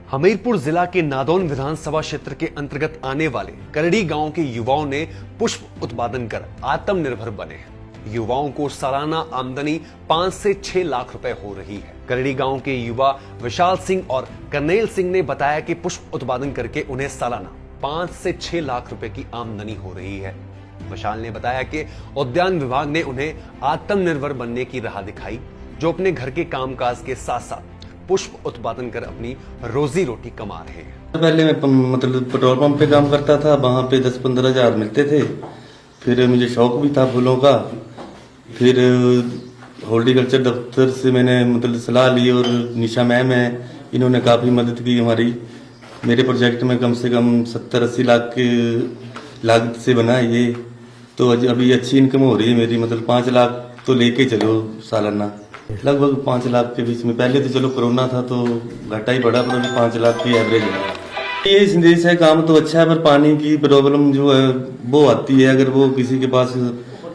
हमीरपुर जिला के नादौन विधानसभा क्षेत्र के अंतर्गत आने वाले करड़ी गांव के युवाओं ने पुष्प उत्पादन कर आत्मनिर्भर बने। युवाओं को सालाना आमदनी 5 से 6 लाख रुपए हो रही है। करड़ी गांव के युवा विशाल सिंह और करनेल सिंह ने बताया कि पुष्प उत्पादन करके उन्हें सालाना 5 से 6 लाख रुपए की आमदनी हो रही है। विशाल ने बताया कि उद्यान विभाग ने उन्हें आत्मनिर्भर बनने की राह दिखाई, जो अपने घर के कामकाज के साथ साथ पुष्प उत्पादन कर अपनी रोजी रोटी कमा रहे हैं। पहले मैं मतलब पेट्रोल पंप पे काम करता था, वहाँ पे 10-15 हजार मिलते थे। फिर मुझे शौक भी था फूलों का। फिर हॉर्टिकल्चर दफ्तर से मैंने मतलब सलाह ली और निशा मैम है, इन्होंने काफ़ी मदद की हमारी। मेरे प्रोजेक्ट में कम से कम 70-80 लाख की लागत से बना है ये। तो अभी अच्छी इनकम हो रही है मेरी, मतलब 5 लाख तो लेके चलो सालाना, लगभग 5 लाख के बीच में। पहले तो चलो कोरोना था तो घाटा ही पड़ा, पर अभी 5 लाख की एवरेज है। ये संदेश है, काम तो अच्छा है पर पानी की प्रॉब्लम जो है वो आती है। अगर वो किसी के पास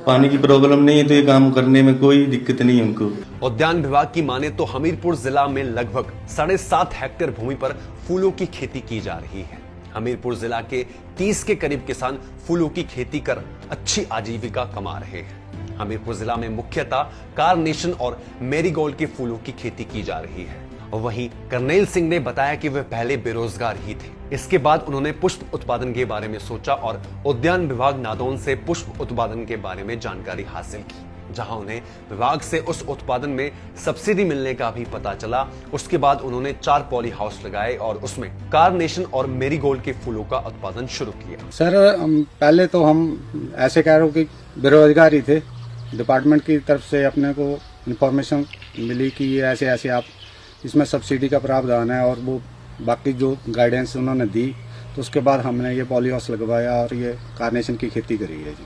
पानी की प्रॉब्लम नहीं है तो ये काम करने में कोई दिक्कत नहीं है उनको। उद्यान विभाग की माने तो हमीरपुर जिला में लगभग 7.5 हेक्टेयर भूमि पर फूलों की खेती की जा रही है। हमीरपुर जिला के 30 के करीब किसान फूलों की खेती कर अच्छी आजीविका कमा रहे हैं। हमीरपुर जिला में मुख्यतः कारनेशन और मैरीगोल्ड के फूलों की खेती की जा रही है। वहीं करनेल सिंह ने बताया कि वे पहले बेरोजगार ही थे। इसके बाद उन्होंने पुष्प उत्पादन के बारे में सोचा और उद्यान विभाग नादौन से पुष्प उत्पादन के बारे में जानकारी हासिल की, जहां उन्हें विभाग से उस उत्पादन में सब्सिडी मिलने का भी पता चला। उसके बाद उन्होंने 4 पॉली हाउस लगाए और उसमें कारनेशन और मैरीगोल्ड के फूलों का उत्पादन शुरू किया। सर पहले तो हम ऐसे कह रहे हो कि बेरोजगार ही थे। डिपार्टमेंट की तरफ से अपने को इन्फॉर्मेशन मिली कि ये ऐसे ऐसे आप इसमें सब्सिडी का प्रावधान है और वो बाकी जो गाइडेंस उन्होंने दी, तो उसके बाद हमने ये पॉली हाउस लगवाया और ये कारनेशन की खेती करी है जी।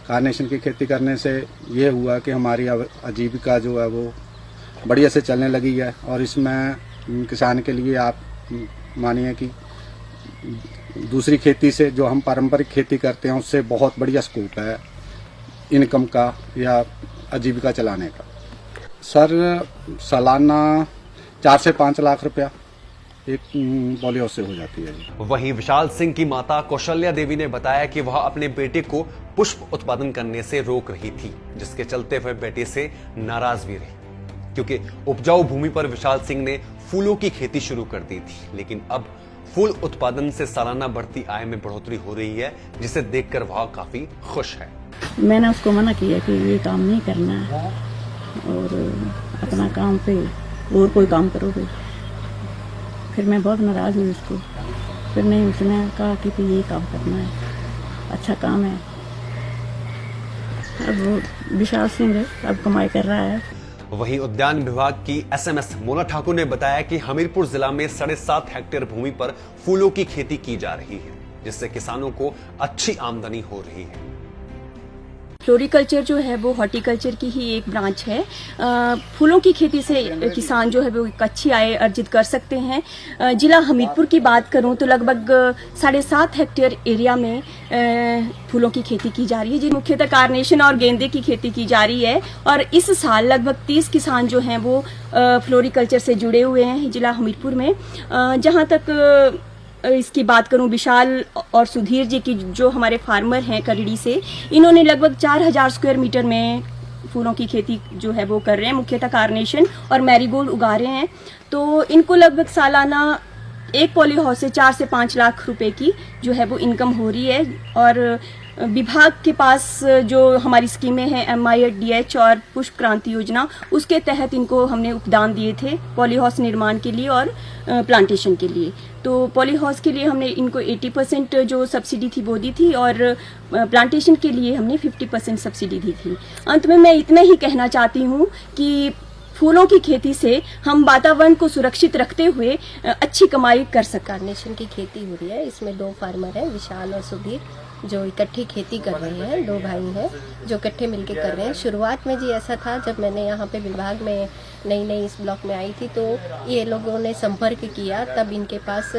कारनेशन की खेती करने से ये हुआ कि हमारी आजीविका जो है वो बढ़िया से चलने लगी है। और इसमें किसान के लिए आप मानिए कि दूसरी खेती से जो हम पारंपरिक खेती करते हैं उससे बहुत बढ़िया स्कोप है इनकम का या आजीविका चलाने का। सर सालाना 4 से 5 लाख रुपया एक पॉली हाउस से हो जाती है जी। वहीं विशाल सिंह की माता कौशल्या देवी ने बताया कि वह अपने बेटे को पुष्प उत्पादन करने से रोक रही थी, जिसके चलते वह बेटे से नाराज भी रही, क्योंकि उपजाऊ भूमि पर विशाल सिंह ने फूलों की खेती शुरू कर दी थी। लेकिन अब फूल उत्पादन से सालाना बढ़ती आय में बढ़ोतरी हो रही है, जिसे देखकर वह काफी खुश है। मैंने उसको मना किया कि ये काम नहीं करना है और अपना काम पे और कोई काम करोगे। फिर मैं बहुत नाराज हुई उसको। फिर नहीं, उसने कहा कि फिर ये काम करना है, अच्छा काम है। अब वो विशाल सिंह है, अब कमाई कर रहा है। वहीं उद्यान विभाग की SMS मोना ठाकुर ने बताया कि हमीरपुर जिला में 7.5 हेक्टेयर भूमि पर फूलों की खेती की जा रही है, जिससे किसानों को अच्छी आमदनी हो रही है। फ्लोरिकल्चर जो है वो हॉर्टिकल्चर की ही एक ब्रांच है। फूलों की खेती से किसान जो है वो एक अच्छी आय अर्जित कर सकते हैं। जिला हमीरपुर की बात करूं तो लगभग 7.5 हेक्टेयर एरिया में फूलों की खेती की जा रही है, जी। मुख्यतः कारनेशन और गेंदे की खेती की जा रही है और इस साल लगभग 30 किसान जो हैं वो फ्लोरिकल्चर से जुड़े हुए हैं जिला हमीरपुर में। जहां तक इसकी बात करूं विशाल और सुधीर जी की, जो हमारे फार्मर हैं करड़ी से, इन्होंने लगभग 4000 स्क्वायर मीटर में फूलों की खेती जो है वो कर रहे हैं। मुख्यतः कारनेशन और मैरीगोल्ड उगा रहे हैं। तो इनको लगभग सालाना एक पॉली हाउस से 4 से 5 लाख रुपए की जो है वो इनकम हो रही है। और विभाग के पास जो हमारी स्कीमें हैं MIDH और पुष्प क्रांति योजना, उसके तहत इनको हमने उपदान दिए थे पॉली हाउस निर्माण के लिए और प्लांटेशन के लिए। तो पॉली हाउस के लिए हमने इनको 80% जो सब्सिडी थी वो दी थी और प्लांटेशन के लिए हमने 50% सब्सिडी दी थी। अंत में मैं इतना ही कहना चाहती हूँ कि फूलों की खेती से हम वातावरण को सुरक्षित रखते हुए अच्छी कमाई कर सकते। कारनेशन की खेती हो रही है, इसमें 2 फार्मर हैं, विशाल और सुधीर, जो इकट्ठी खेती कर रहे हैं। 2 भाई हैं जो इकट्ठे मिलके कर रहे हैं। शुरुआत में जी ऐसा था, जब मैंने यहाँ पे विभाग में नई इस ब्लॉक में आई थी तो ये लोगों ने संपर्क किया, तब इनके पास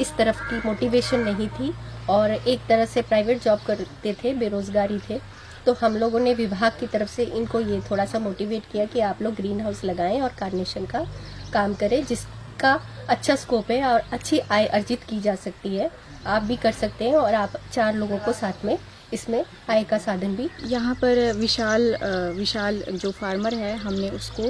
इस तरफ की मोटिवेशन नहीं थी और एक तरह से प्राइवेट जॉब करते थे, बेरोजगारी थे। तो हम लोगों ने विभाग की तरफ से इनको ये थोड़ा सा मोटिवेट किया कि आप लोग ग्रीन हाउस लगाएं और कारनेशन का काम करें, जिसका अच्छा स्कोप है और अच्छी आय अर्जित की जा सकती है। आप भी कर सकते हैं और आप 4 लोगों को साथ में इसमें आय का साधन भी। यहाँ पर विशाल जो फार्मर है, हमने उसको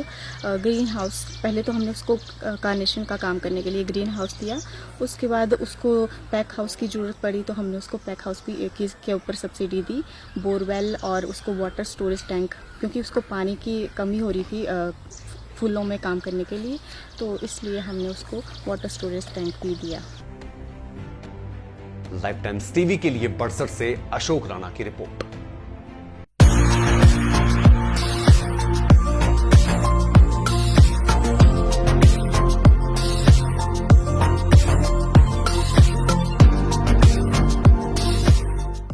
ग्रीन हाउस, पहले तो हमने उसको कार्नेशन का काम करने के लिए ग्रीन हाउस दिया। उसके बाद उसको पैक हाउस की ज़रूरत पड़ी तो हमने उसको पैक हाउस भी के ऊपर सब्सिडी दी, बोरवेल और उसको वाटर स्टोरेज टैंक, क्योंकि उसको पानी की कमी हो रही थी फूलों में काम करने के लिए, तो इसलिए हमने उसको वाटर स्टोरेज टैंक भी दिया। लाइफ टाइम्स टीवी के लिए बड़सठ से अशोक राणा की रिपोर्ट।